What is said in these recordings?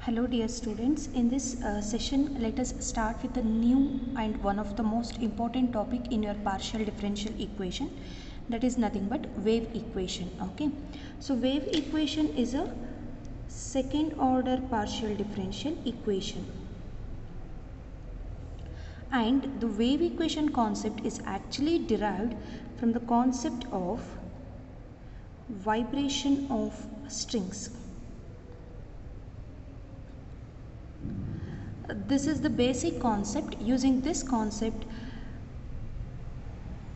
Hello dear students, in this session let us start with a new and one of the most important topic in your partial differential equation, that is nothing but wave equation. Okay, so wave equation is a second order partial differential equation, and the wave equation concept is actually derived from the concept of vibration of strings. This is the basic concept. Using this concept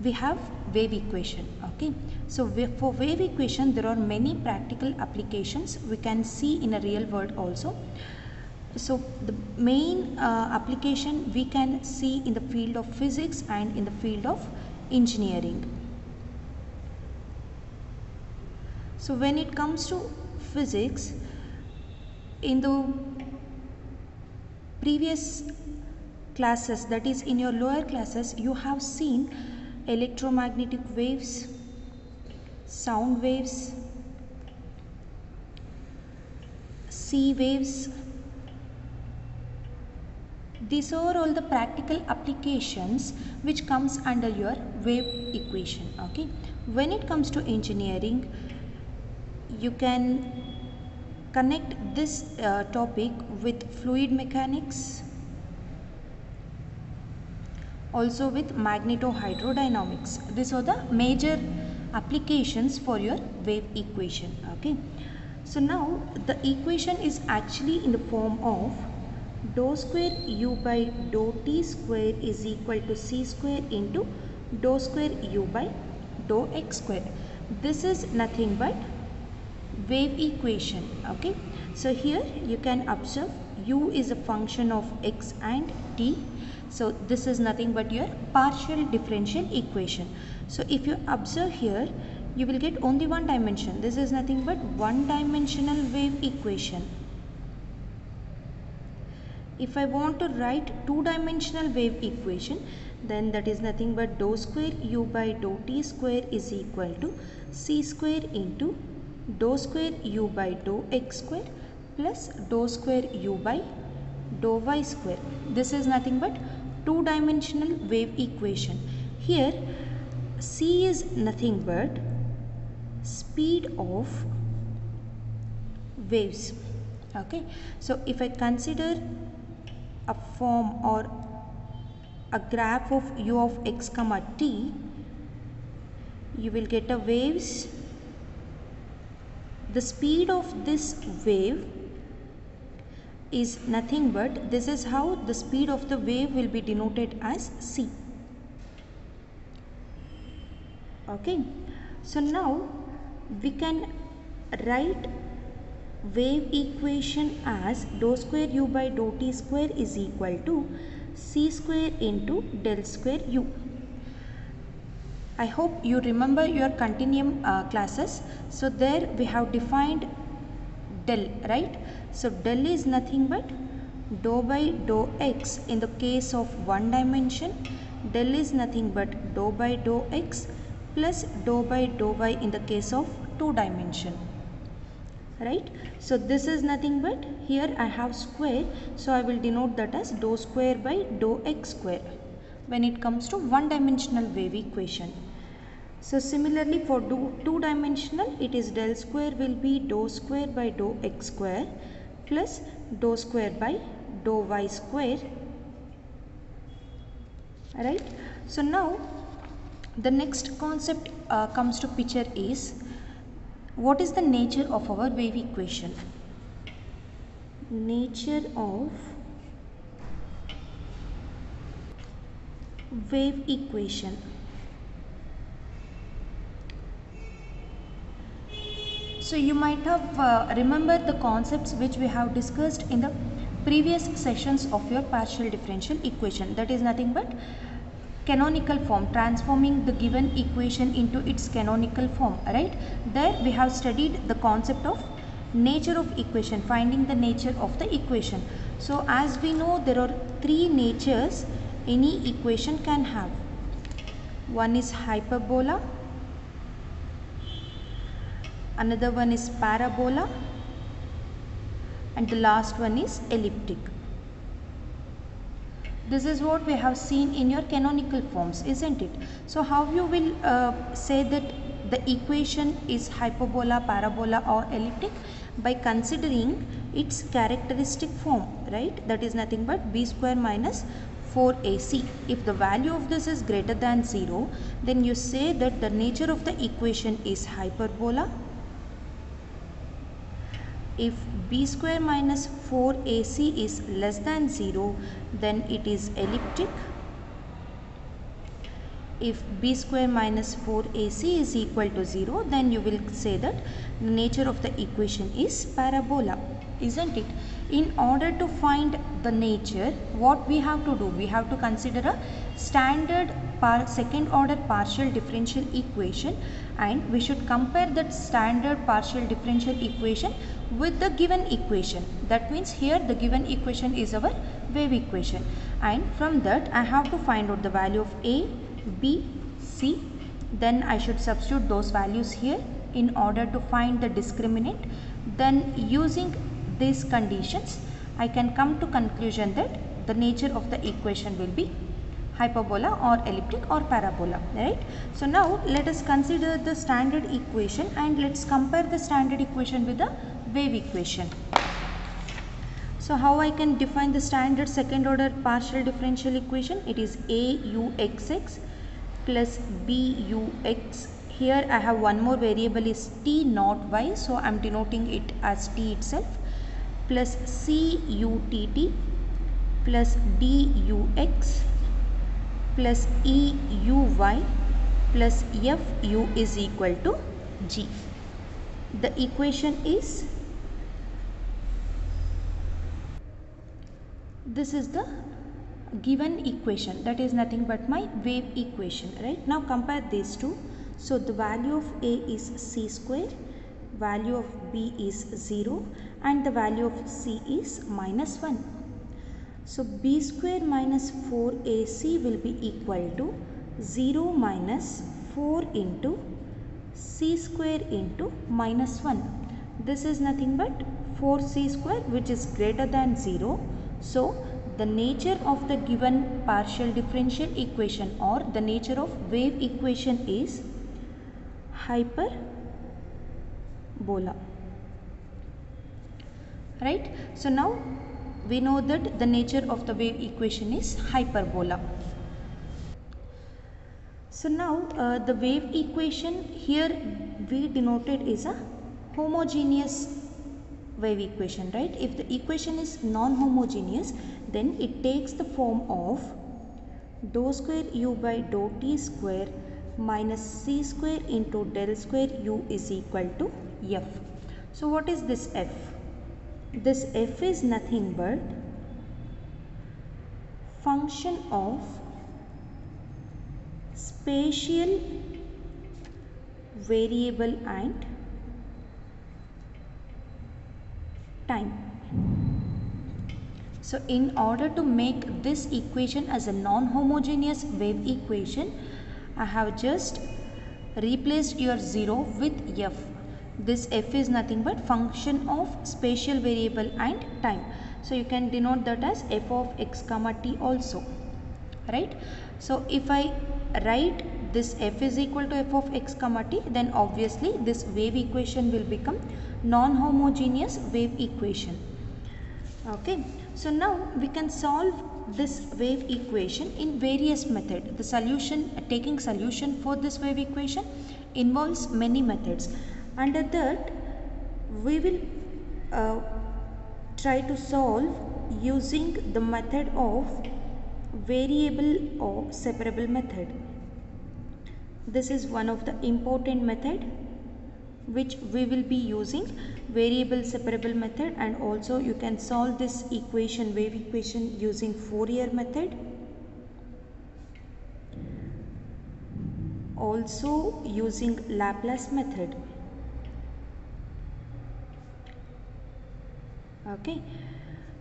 we have wave equation. Okay, so for wave equation there are many practical applications we can see in a real world also. So the main application we can see in the field of physics and in the field of engineering. So when it comes to physics, in the previous classes, that is in your lower classes, you have seen electromagnetic waves, sound waves, sea waves. These are all the practical applications which comes under your wave equation. Okay, when it comes to engineering, you can connect this topic with fluid mechanics, also with magnetohydrodynamics. These are the major applications for your wave equation. Okay, so now the equation is actually in the form of dou square u by dou t square is equal to c square into dou square u by dou x square. This is nothing but wave equation. Okay, so here you can observe u is a function of x and t. So this is nothing but your partial differential equation. So if you observe here, you will get only one dimension. This is nothing but one dimensional wave equation. If I want to write two-dimensional wave equation, then that is nothing but dou square u by dou t square is equal to c square into dou square u by dou x square plus dou square u by dou y square. This is nothing but two-dimensional wave equation. Here c is nothing but speed of waves. Okay, so if I consider a form or a graph of u of x comma t, you will get a waves. The speed of this wave is nothing but, this is how the speed of the wave will be denoted as c. Okay, so now we can write wave equation as dou square u by dou t square is equal to c square into del square u. I hope you remember your continuum classes. So there we have defined del, right? So del is nothing but dou by dou x in the case of one dimension. Del is nothing but dou by dou x plus dou by dou y in the case of two dimension. Right? So this is nothing but, here I have square, so I will denote that as dou square by dou x square when it comes to one dimensional wave equation. So similarly for two dimensional, it is del square will be dou square by dou x square plus dou square by dou y square. Right? So now the next concept comes to picture is, what is the nature of our wave equation? Nature of wave equation. So you might have remembered the concepts which we have discussed in the previous sessions of your partial differential equation. That is nothing but canonical form, transforming the given equation into its canonical form. Right? There we have studied the concept of nature of equation, finding the nature of the equation. So as we know, there are three natures any equation can have. One is hyperbola, another one is parabola, and the last one is elliptic. This is what we have seen in your canonical forms, isn't it? So how you will say that the equation is hyperbola, parabola or elliptic? By considering its characteristic form, right? That is nothing but b square minus 4ac. If the value of this is greater than 0, then you say that the nature of the equation is hyperbola. If b square minus 4ac is less than 0, then it is elliptic. If b square minus 4ac is equal to 0, then you will say that the nature of the equation is parabola, isn't it? In order to find the nature, what we have to do? We have to consider a standard second order partial differential equation, and we should compare that standard partial differential equation with the given equation. That means here the given equation is our wave equation, and from that I have to find out the value of a, b, c. Then I should substitute those values here in order to find the discriminant. Then using these conditions, I can come to conclusion that the nature of the equation will be hyperbola or elliptic or parabola, right? So now let us consider the standard equation and let's compare the standard equation with the wave equation. So how I can define the standard second order partial differential equation? It is auxx plus bux. Here I have one more variable is t not y, so I am denoting it as t itself, plus cutt plus dux plus euy plus fu is equal to g. The equation is, this is the given equation, that is nothing but my wave equation, right? Now compare these two. So the value of a is c square, value of b is 0 and the value of c is minus 1. So b square minus 4ac will be equal to 0 minus 4 into c square into minus 1. This is nothing but 4c square, which is greater than 0. So the nature of the given partial differential equation or the nature of wave equation is hyperbola, right? So now we know that the nature of the wave equation is hyperbola. So now the wave equation here we denoted is a homogeneous wave equation, right? If the equation is non-homogeneous, then it takes the form of dou square u by dou t square minus c square into del square u is equal to f. So what is this f? This f is nothing but function of spatial variable and time. So in order to make this equation as a non-homogeneous wave equation, I have just replaced your 0 with f. This f is nothing but function of spatial variable and time. So you can denote that as f of x comma t also, right? So if I write this f is equal to f of x comma t, then obviously this wave equation will become non-homogeneous wave equation. Okay, so now we can solve this wave equation in various methods. The solution, taking solution for this wave equation involves many methods. Under that, we will try to solve using the method of variable or separable method. This is one of the important method which we will be using, variable separable method, and also you can solve this equation, wave equation, using Fourier method, also using Laplace method. Okay,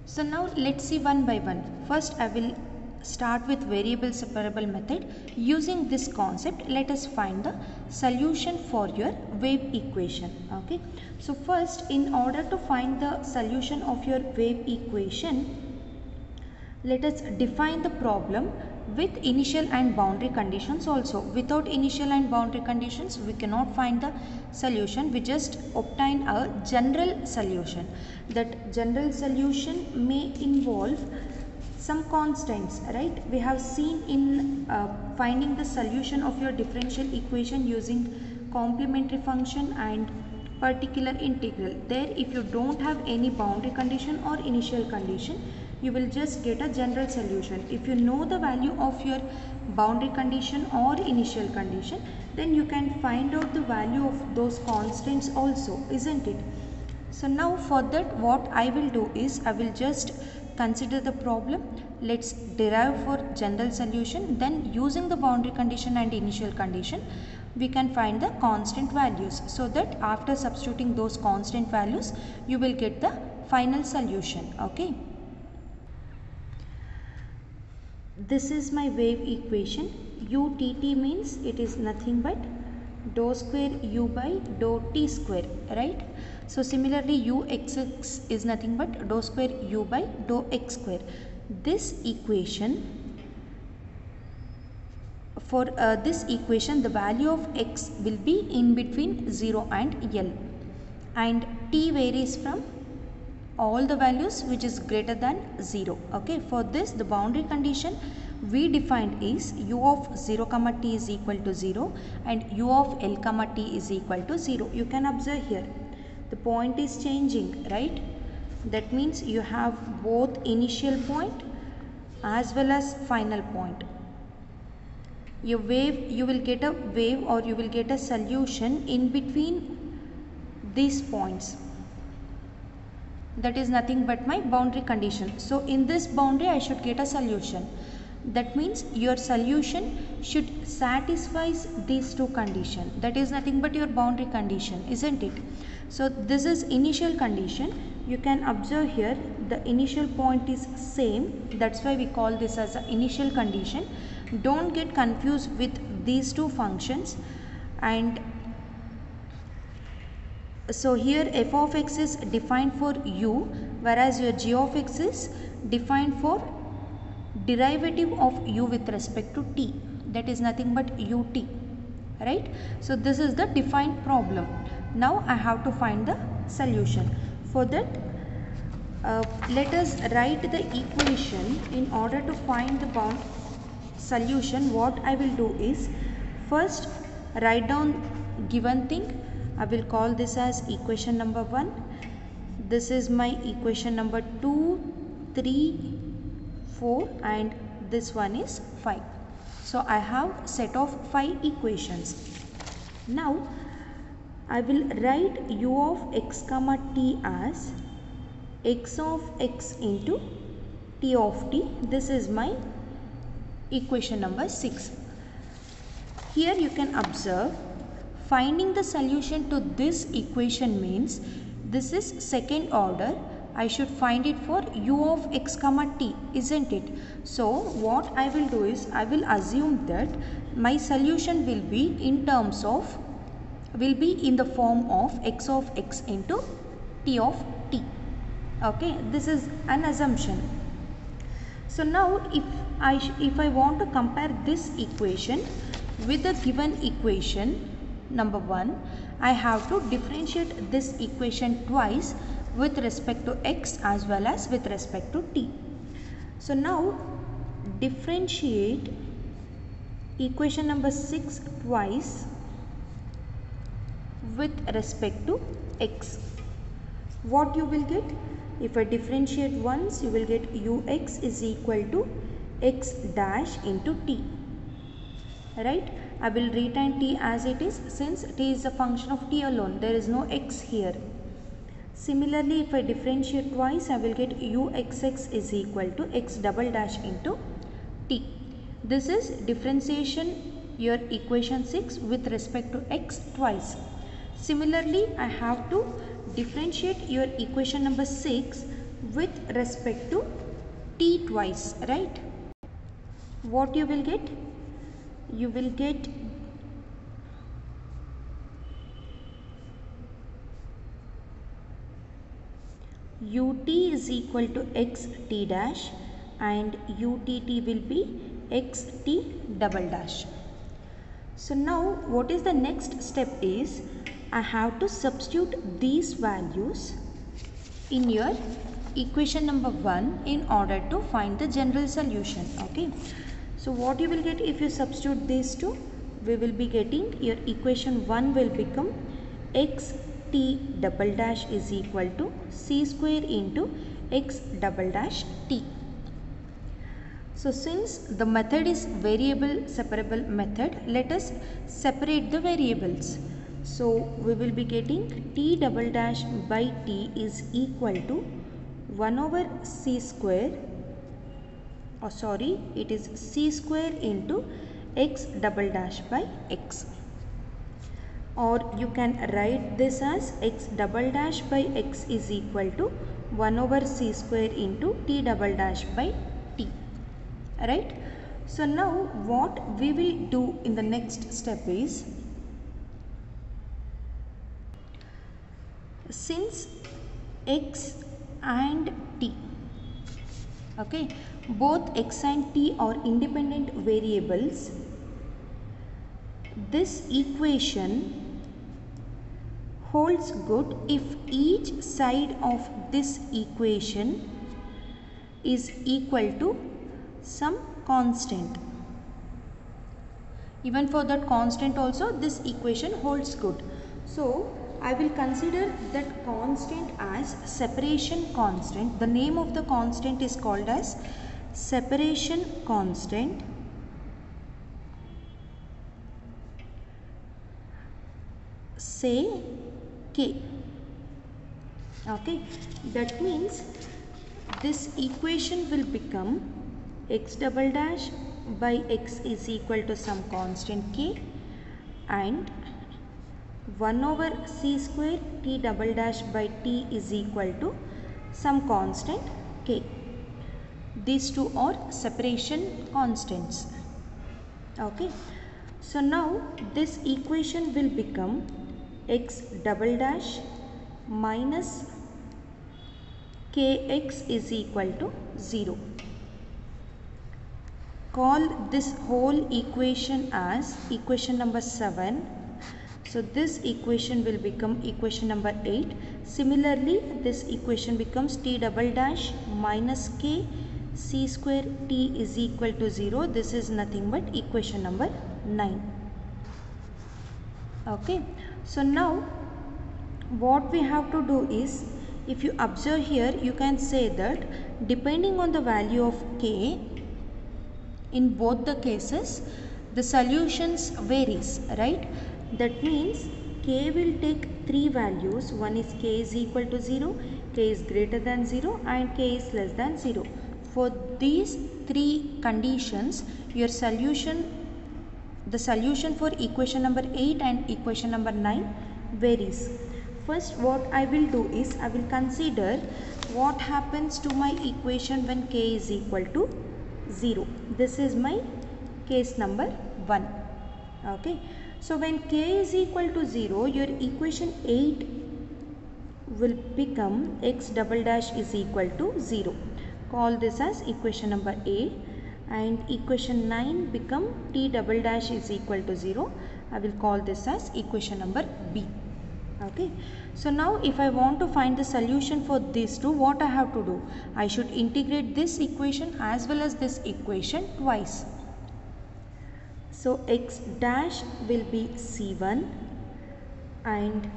so now let's see one by one. First I will start with variable separable method. Using this concept, let us find the solution for your wave equation. Okay, so first, in order to find the solution of your wave equation, let us define the problem with initial and boundary conditions also. Without initial and boundary conditions, we cannot find the solution. We just obtain a general solution. That general solution may involve some constants, right? We have seen in finding the solution of your differential equation using complementary function and particular integral. There, if you don't have any boundary condition or initial condition, you will just get a general solution. If you know the value of your boundary condition or initial condition, then you can find out the value of those constants also, isn't it? So now for that, what I will do is, I will just consider the problem. Let's derive for general solution. Then using the boundary condition and initial condition, we can find the constant values, so that after substituting those constant values, you will get the final solution. Okay. This is my wave equation. UTT means it is nothing but dou square u by dou t square, right? So similarly, uxx is nothing but dou square u by dou x square. This equation, for this equation, the value of x will be in between 0 and L, and t varies from all the values which is greater than 0. Okay, for this, the boundary condition we defined is u of 0 comma t is equal to 0 and u of L comma t is equal to 0. You can observe here the point is changing, right? That means you have both initial point as well as final point. Your wave, you will get a wave or you will get a solution in between these points. That is nothing but my boundary condition. So in this boundary, I should get a solution. That means your solution should satisfy these two conditions. That is nothing but your boundary condition, isn't it? So this is initial condition. You can observe here the initial point is same. That's why we call this as an initial condition. Don't get confused with these two functions. And so here f of x is defined for u, whereas your g of x is defined for derivative of u with respect to t. That is nothing but ut, right? So this is the defined problem. Now I have to find the solution. For that, let us write the equation. In order to find the solution, what I will do is, first write down given thing. I will call this as equation number 1. This is my equation number 2, 3, 4 and this one is 5. So I have set of 5 equations. Now I will write u of x comma t as x of x into t of t. This is my equation number 6. Here you can observe, finding the solution to this equation means this is second order. I should find it for u of x comma t, isn't it? So what I will do is, I will assume that my solution will be in terms of, will be in the form of x of x into t of t. Okay, this is an assumption. So now if I want to compare this equation with the given equation number 1, I have to differentiate this equation twice with respect to x as well as with respect to t. So now differentiate equation number 6 twice with respect to x. What you will get? If I differentiate once, you will get ux is equal to x dash into t, right? I will retain t as it is, since t is a function of t alone. There is no x here. Similarly, if I differentiate twice, I will get uxx is equal to x double dash into t. This is differentiation your equation 6 with respect to x twice. Similarly, I have to differentiate your equation number 6 with respect to t twice, right? what you will get? You will get ut is equal to xt dash and utt will be xt double dash. So now what is the next step is, I have to substitute these values in your equation number 1 in order to find the general solution. Okay, so what you will get if you substitute these two? We will be getting your equation 1 will become xt double dash is equal to c square into x double dash t. So since the method is variable separable method, let us separate the variables. So we will be getting t double dash by t is equal to 1 over c square, or sorry, it is c square into x double dash by x. Or you can write this as x double dash by x is equal to 1 over c square into t double dash by t. Right? So now what we will do in the next step is, since x and t, okay, both x and t are independent variables, this equation holds good if each side of this equation is equal to some constant. Even for that constant also this equation holds good. So I will consider that constant as separation constant. The name of the constant is called as separation constant. Say k. Okay, that means this equation will become x double dash by x is equal to some constant k and 1 over c square t double dash by t is equal to some constant k. These two are separation constants. Okay, so now this equation will become x double dash minus kx is equal to 0. Call this whole equation as equation number 7. So this equation will become equation number 8. Similarly, this equation becomes t double dash minus k c square t is equal to 0. This is nothing but equation number 9. Okay, so now what we have to do is, if you observe here, you can say that depending on the value of k, in both the cases the solutions varies, right? That means k will take three values. One is k is equal to 0, k is greater than 0 and k is less than 0. For these three conditions, your solution, the solution for equation number 8 and equation number 9 varies. First what I will do is, I will consider what happens to my equation when k is equal to 0. This is my case number 1. Okay, so when k is equal to 0, your equation 8 will become x double dash is equal to 0. Call this as equation number A, and equation 9 become t double dash is equal to 0. I will call this as equation number B. Okay, so now if I want to find the solution for these two, what I have to do? I should integrate this equation as well as this equation twice. So x dash will be c1 and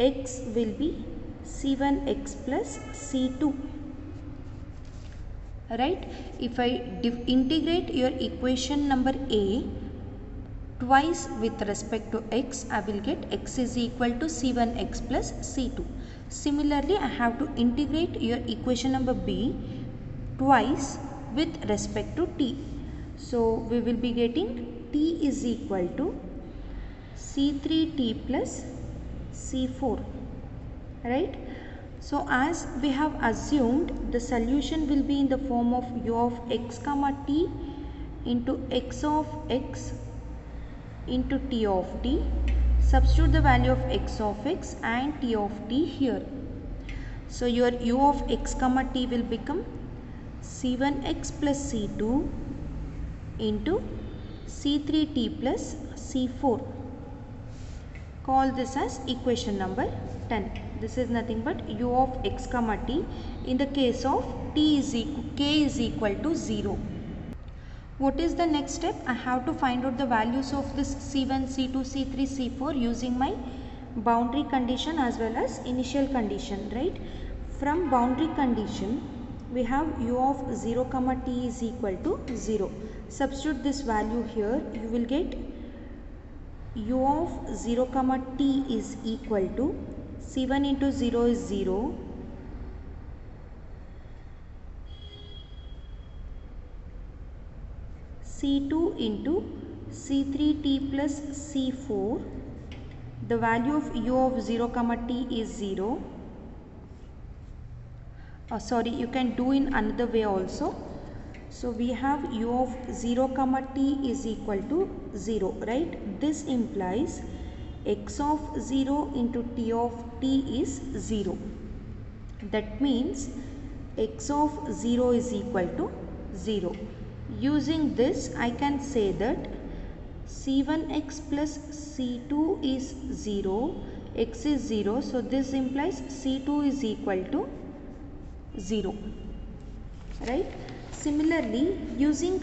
x will be c1x plus c2. Right? If I integrate your equation number A twice with respect to x, I will get x is equal to c1x plus c2. Similarly, I have to integrate your equation number B twice with respect to t. So we will be getting t is equal to c3t plus c4. Right? So as we have assumed, the solution will be in the form of u of x comma t into x of x into t of t. Substitute the value of x of x and t of t here. So your u of x comma t will become c1x plus c2 into c3t plus c4. Call this as equation number 10. This is nothing but u of x comma t in the case of k is equal to 0. What is the next step? I have to find out the values of this c1, c2, c3, c4 using my boundary condition as well as initial condition, right? From boundary condition, we have u of 0 comma t is equal to 0. Substitute this value here, you will get u of 0 comma t is equal to c1 into 0 is 0, c2 into c3t plus c4. The value of u of 0 comma t is 0. Sorry, you can do in another way also. So we have u of 0 comma t is equal to 0, right? This implies x of 0 into t of t is 0. That means x of 0 is equal to 0. Using this, I can say that c1x plus c2 is 0, x is 0. So this implies c2 is equal to 0, right? Similarly, using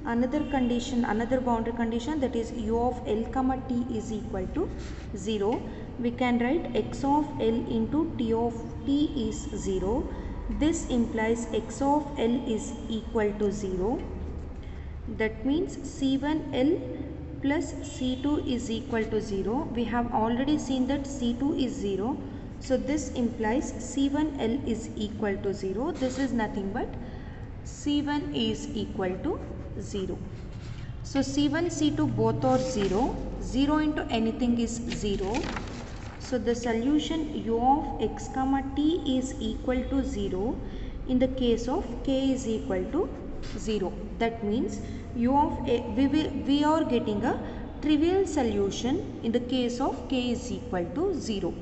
another condition, another boundary condition, that is u of l comma t is equal to 0, we can write x of l into t of t is 0. This implies x of l is equal to 0. That means c1l plus c2 is equal to 0. We have already seen that c2 is 0. So this implies c1l is equal to 0. This is nothing but c1 is equal to 0. So c1, c2 both are 0. 0 into anything is 0. So the solution u of x comma t is equal to 0 in the case of k is equal to 0. That means u of a, we are getting a trivial solution in the case of k is equal to 0.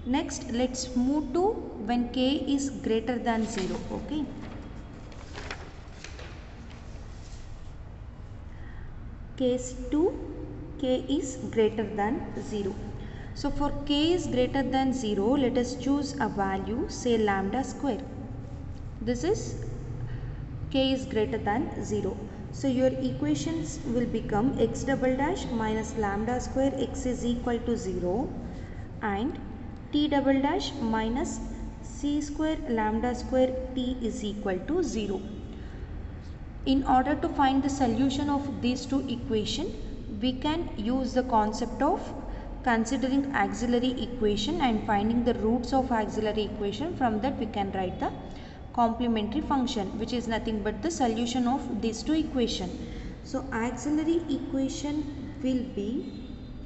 Next, let's move to when k is greater than 0. Okay. Case 2, k is greater than 0. So for k is greater than 0, let us choose a value, say lambda square. This is k is greater than 0. So your equations will become x double dash minus lambda square x is equal to 0 and t double dash minus c square lambda square t is equal to 0. In order to find the solution of these two equations, we can use the concept of considering auxiliary equation and finding the roots of auxiliary equation. From that we can write the complementary function, which is nothing but the solution of these two equations. So auxiliary equation will be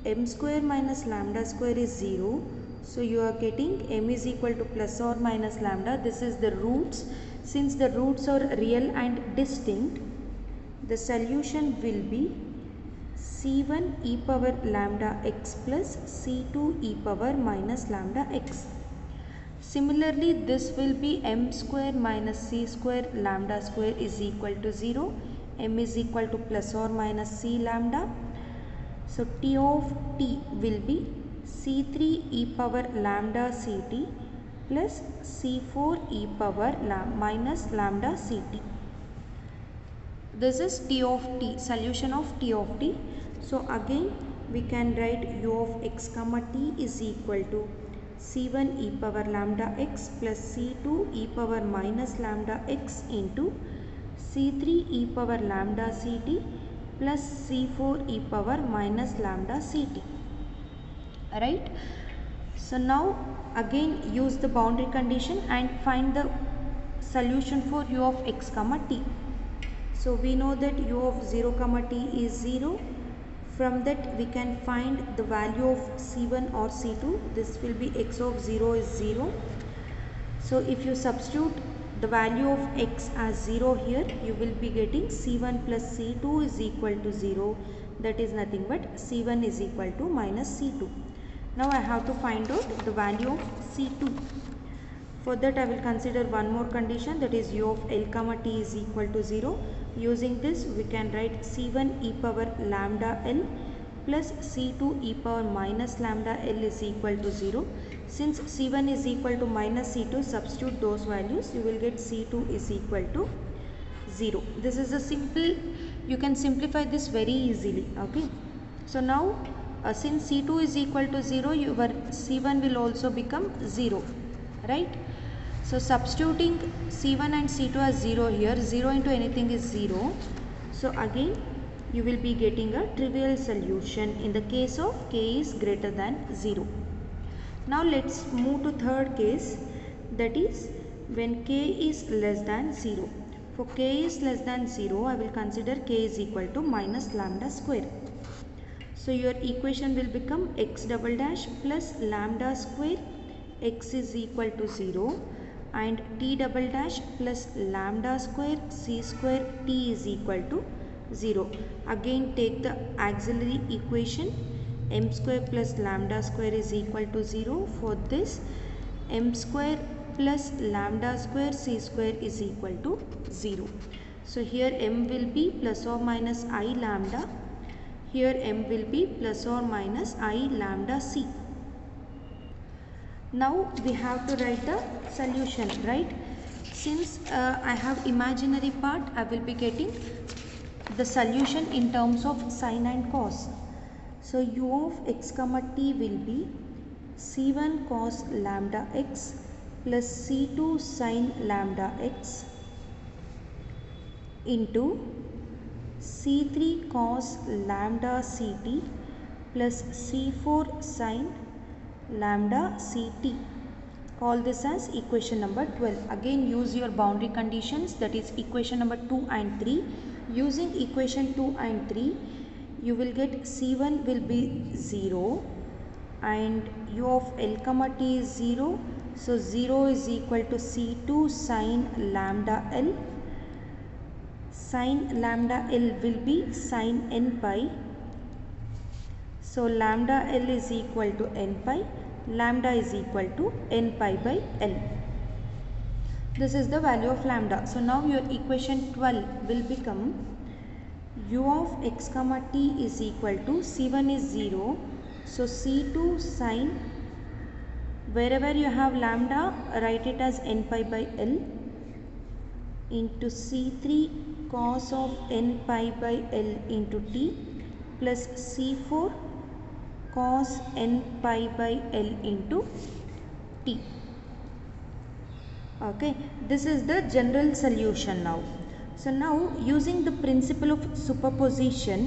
m square minus lambda square is 0. So you are getting m is equal to plus or minus lambda. This is the roots. Since the roots are real and distinct, the solution will be c1 e power lambda x plus c2 e power minus lambda x. Similarly, this will be m square minus c square lambda square is equal to 0. M is equal to plus or minus c lambda. So t of t will be c3 e power lambda ct plus c4 e power minus lambda ct. This is t of t, solution of t of t. So again we can write u of x comma t is equal to c1 e power lambda x plus c2 e power minus lambda x into c3 e power lambda ct plus c4 e power minus lambda ct. Right? So now again use the boundary condition and find the solution for u of x comma t. So we know that u of 0 comma t is 0. From that we can find the value of c1 or c2. This will be x of 0 is 0. So if you substitute the value of x as 0 here, you will be getting c1 plus c2 is equal to 0. That is nothing but c1 is equal to minus c2. Now I have to find out the value of c2. For that I will consider one more condition, that is u of l comma t is equal to 0. Using this we can write c1 e power lambda l plus c2 e power minus lambda l is equal to 0. Since c1 is equal to minus c2, substitute those values, you will get c2 is equal to 0. This is a simple, you can simplify this very easily. Okay. So now since c2 is equal to 0, your c1 will also become 0, right? So substituting c1 and c2 as 0 here, 0 into anything is 0. So again you will be getting a trivial solution in the case of k is greater than 0. Now let's move to third case, that is when k is less than 0. For k is less than 0, I will consider k is equal to minus lambda square. So your equation will become x double dash plus lambda square x is equal to 0 and t double dash plus lambda square c square t is equal to 0. Again take the auxiliary equation, m square plus lambda square is equal to 0. For this, m square plus lambda square c square is equal to 0. So here m will be plus or minus I lambda. Here m will be plus or minus I lambda c. Now we have to write the solution, right? Since I have imaginary part, I will be getting the solution in terms of sine and cos. So u of x comma t will be c1 cos lambda x plus c2 sin lambda x into c3 cos lambda ct plus c4 sin lambda ct. Call this as equation number 12. Again use your boundary conditions, that is equation number 2 and 3. Using equation 2 and 3, you will get c1 will be 0 and u of l comma t is 0. So 0 is equal to c2 sin lambda l. Sin lambda l will be sin n pi. So lambda l is equal to n pi. Lambda is equal to n pi by l. This is the value of lambda. So now your equation 12 will become u of x comma t is equal to c1 is 0. So c2 sin, wherever you have lambda, write it as n pi by l into c3 cos of n pi by l into t plus c4 cos n pi by l into t. Okay, this is the general solution now. So now using the principle of superposition,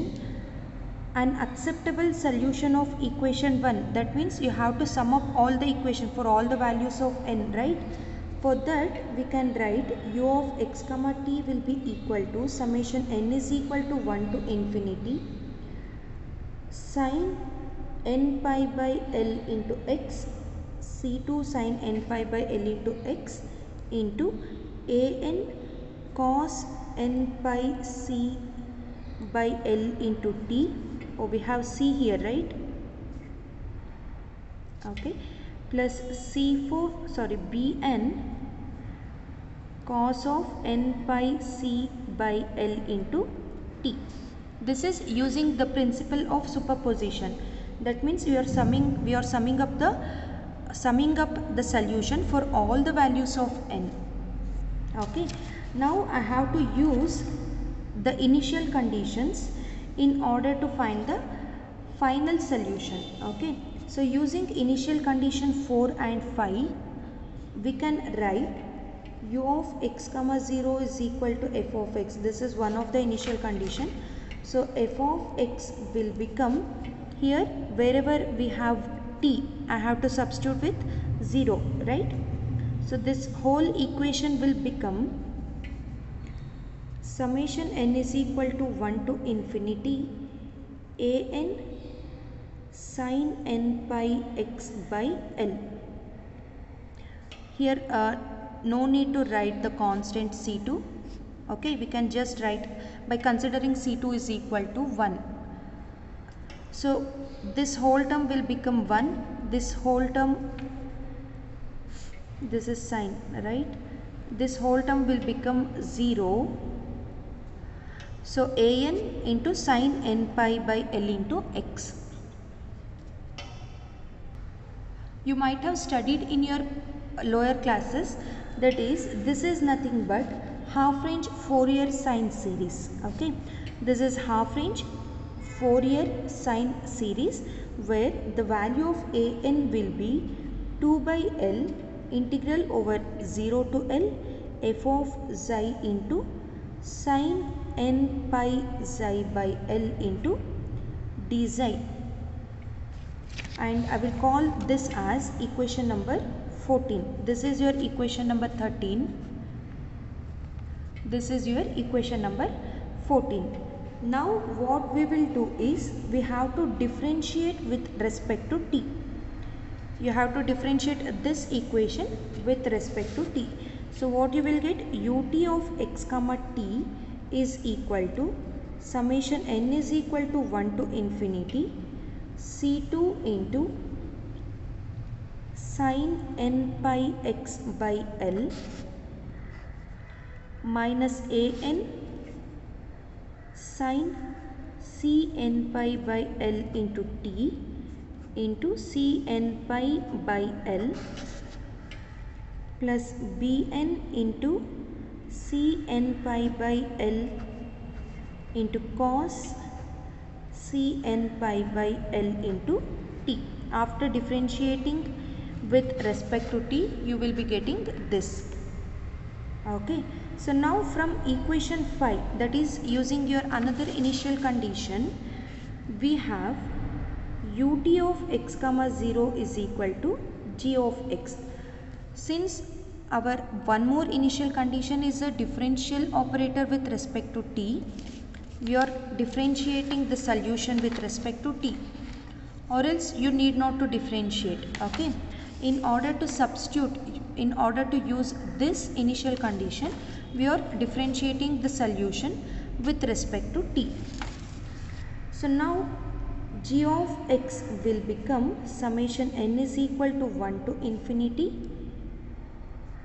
an acceptable solution of equation 1, that means you have to sum up all the equation for all the values of n, right? For that we can write u of x comma t will be equal to summation n is equal to 1 to infinity sin n pi by l into x c2 sin n pi by l into x into an cos n pi c by l into t. Oh, we have c here, right? Okay, plus bn cos of n pi c by l into t. This is using the principle of superposition. That means we are summing up the solution for all the values of n. Okay, now I have to use the initial conditions in order to find the final solution. Okay, so using initial condition 4 and 5, we can write u of x comma 0 is equal to f of x. This is one of the initial condition. So f of x will become, here wherever we have t, I have to substitute with 0, right? So this whole equation will become summation n is equal to 1 to infinity an sin n pi x by l. Here no need to write the constant C2. Okay, we can just write by considering C2 is equal to 1. So this whole term will become 1. This whole term, this is sine, right? This whole term will become 0. So an into sine n pi by L into x. You might have studied in your lower classes, that is, this is nothing but half range Fourier sine series. Okay, this is half range Fourier sine series where the value of an will be 2 by L integral over 0 to L f of xi into sine n pi xi by L into d xi, and I will call this as equation number 14. This is your equation number 13. This is your equation number 14. Now what we will do is we have to differentiate with respect to t. You have to differentiate this equation with respect to t. So what you will get, ut of x comma t is equal to summation n is equal to 1 to infinity C2 into sine n pi x by L minus an sine Cn pi by L into t into Cn pi by L plus Bn into Cn pi by L into cos Cn pi by L into t. After differentiating with respect to t, you will be getting this. Okay, so now from equation 5, that is using your another initial condition, we have ut of x comma 0 is equal to g of x. Since our one more initial condition is a differential operator with respect to t, we are differentiating the solution with respect to t, or else you need not to differentiate. Okay, in order to substitute, in order to use this initial condition, we are differentiating the solution with respect to t. So now g of x will become summation n is equal to 1 to infinity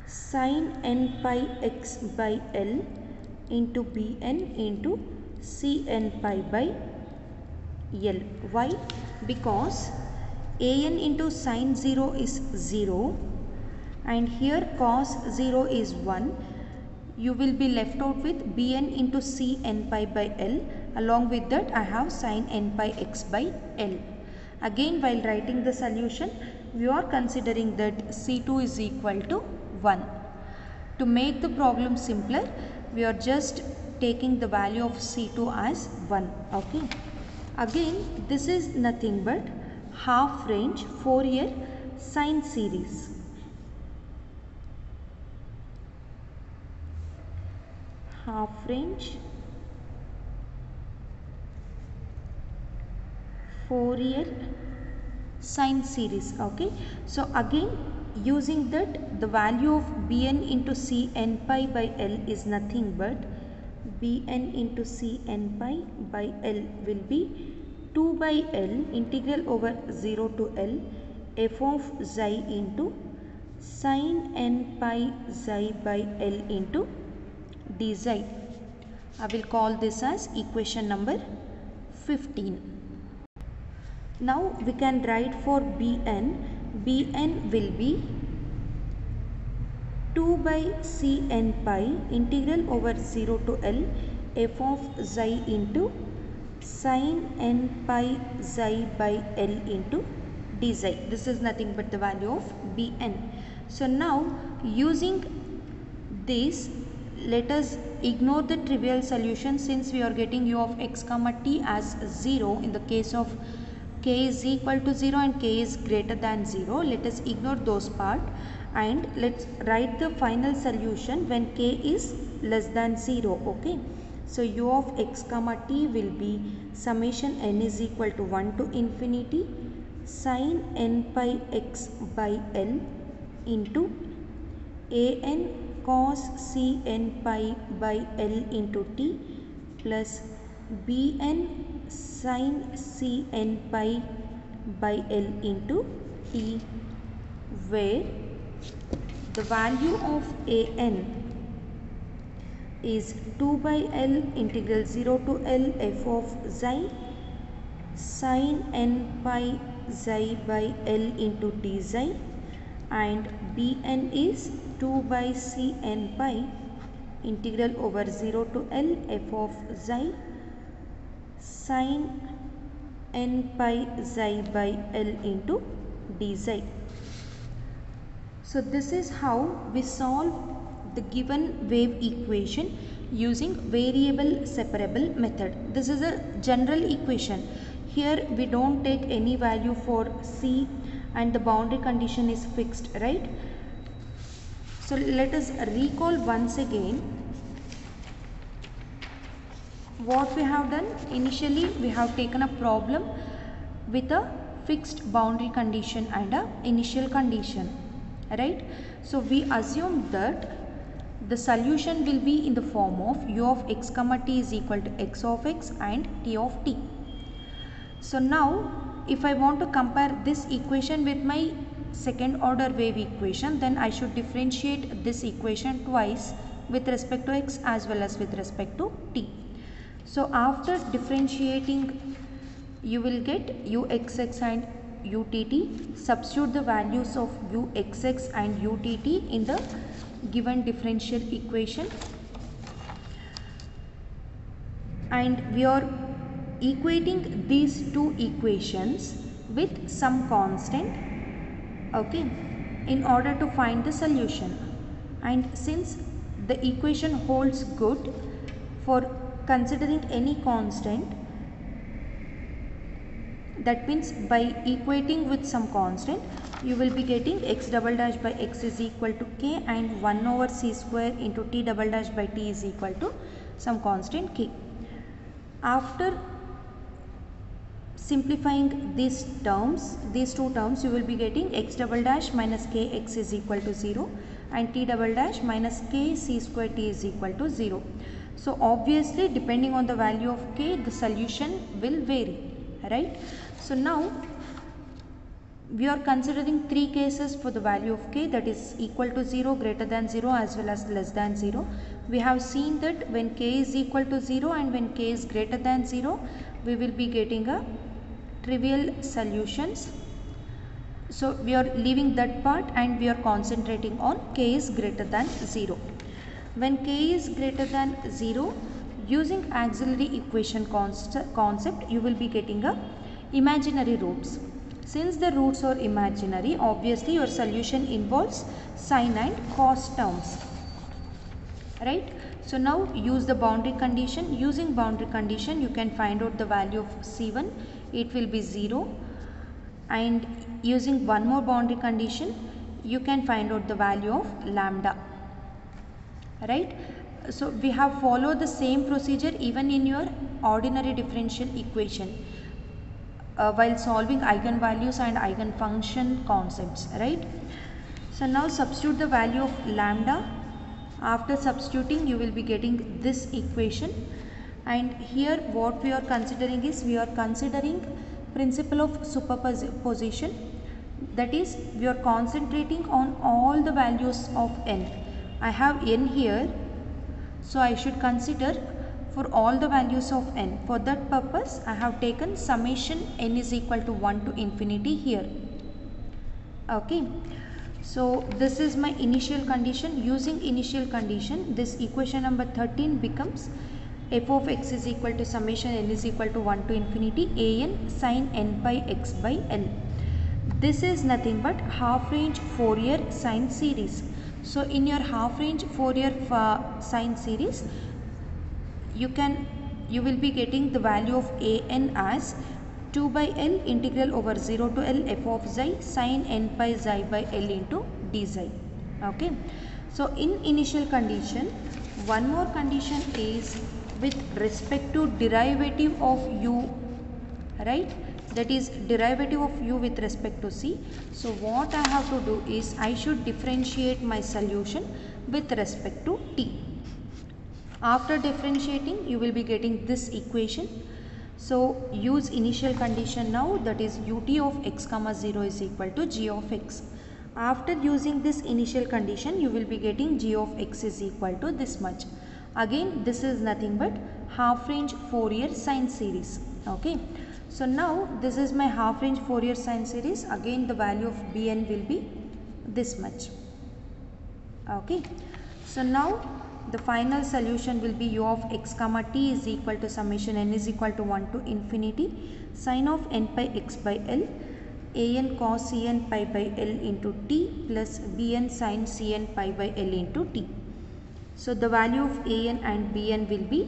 sine n pi x by L into Bn into Cn pi by L. Why? Because an into sine 0 is 0 and here cos 0 is 1. You will be left out with Bn into Cn pi by L. Along with that I have sine n pi x by L. Again, while writing the solution, we are considering that C2 is equal to 1. To make the problem simpler, we are just taking the value of C2 as 1. Okay. Again, this is nothing but half range Fourier sine series. Half range Fourier sine series. Okay, so again using that, the value of Bn into Cn pi by L is nothing but Bn into Cn pi by L will be 2 by L integral over 0 to L f of xi into sine n pi xi by L into d xi. I will call this as equation number 15. Now we can write for Bn. Bn will be 2 by Cn pi integral over 0 to L f of xi into sine n pi xi by L into d xi. This is nothing but the value of Bn. So now using this, let us ignore the trivial solution since we are getting u of x comma t as 0 in the case of k is equal to 0 and k is greater than 0. Let us ignore those part and let's write the final solution when k is less than 0. Okay, so u of x comma t will be summation n is equal to 1 to infinity sine n pi x by L into an cos cn pi by L into t plus bn sin cn pi by L into t, where the value of an is 2 by L integral 0 to L f of xi sin n pi xi by L into t xi, and bn is 2 by cn pi integral over 0 to L f of xi sin n pi xi by L into d xi. So this is how we solve the given wave equation using variable separable method. This is a general equation. Here we don't take any value for c and the boundary condition is fixed, right? So let us recall once again what we have done. Initially we have taken a problem with a fixed boundary condition and a initial condition, right? So we assume that the solution will be in the form of u of x comma t is equal to x of x and t of t. So now if I want to compare this equation with my second order wave equation, then I should differentiate this equation twice with respect to x as well as with respect to t. So after differentiating, you will get uxx and utt. Substitute the values of uxx and utt in the given differential equation, and we are equating these two equations with some constant, okay, in order to find the solution. And since the equation holds good for considering any constant, that means by equating with some constant, you will be getting x double dash by x is equal to k and 1 over c square into t double dash by t is equal to some constant k. After simplifying these two terms, you will be getting x double dash minus kx is equal to 0 and t double dash minus k c square t is equal to 0. So obviously depending on the value of k, the solution will vary, right? So now we are considering three cases for the value of k, that is equal to 0, greater than 0 as well as less than 0. We have seen that when k is equal to 0 and when k is greater than 0, we will be getting a trivial solutions. So we are leaving that part and we are concentrating on k is greater than 0. When k is greater than 0, using auxiliary equation concept, you will be getting a imaginary roots. Since the roots are imaginary, obviously your solution involves sine and cos terms, right? So now use the boundary condition. Using boundary condition, you can find out the value of C1, it will be 0, and using one more boundary condition, you can find out the value of lambda, right? So we have followed the same procedure even in your ordinary differential equation while solving eigenvalues and eigenfunction concepts, right? So now substitute the value of lambda. After substituting, you will be getting this equation, and here what we are considering is, we are considering principle of superposition, that is we are concentrating on all the values of n. I have n here, so I should consider for all the values of n. For that purpose, I have taken summation n is equal to 1 to infinity here, okay. So this is my initial condition. Using initial condition, this equation number 13 becomes f of x is equal to summation n is equal to 1 to infinity an sin n by x by L. This is nothing but half range Fourier sine series. So in your half range Fourier sine series, you will be getting the value of an as 2 by L integral over 0 to L f of xi sin n pi xi by L into d xi, okay. So in initial condition, one more condition is with respect to derivative of u, right? that is derivative of u with respect to c. So what I have to do is I should differentiate my solution with respect to t. After differentiating, you will be getting this equation. So use initial condition now, that is ut of x comma 0 is equal to g of x. After using this initial condition, you will be getting g of x is equal to this much. Again, this is nothing but half range Fourier sine series. Okay. So now this is my half range Fourier sine series. Again, the value of Bn will be this much. Okay. So now the final solution will be u of x comma t is equal to summation n is equal to 1 to infinity sine of n pi x by L an cos cn pi by L into t plus bn sin cn pi by L into t. So the value of an and bn will be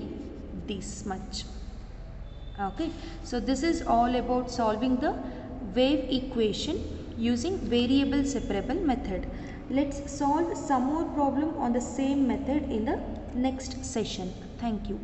this much. Okay. So this is all about solving the wave equation using variable separable method. Let's solve some more problem on the same method in the next session. Thank you.